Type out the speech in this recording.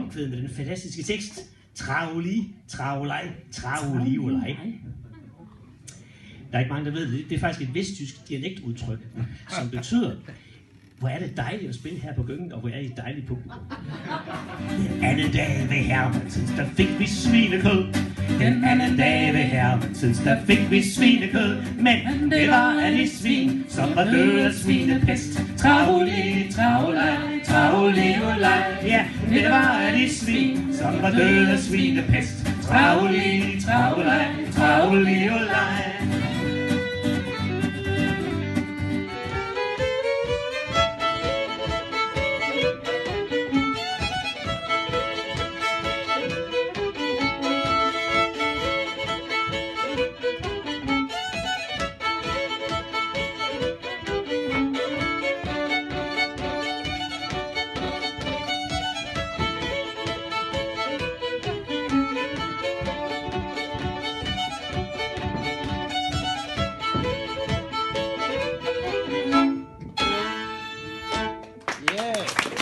omkvædet med den fantastiske tekst. Traoli, traolej, traoliolej. Der er ikke mange, der ved det. Det er faktisk et vesttysk dialektudtryk, som betyder, hvor er det dejligt at spille her på Gyngen, og hvor er I et dejligt publikum. Den anden dag ved Hermansens, der fik vi svinekød. Den anden dag ved Hermansens, der fik vi svinekød. Men det var af de svin, som var døde af svinepest. Traoli, traolej, traoliolej. Ja, det var af de svin, som var døde af svinepest. Traoli, traolej, traoliolej. Yeah.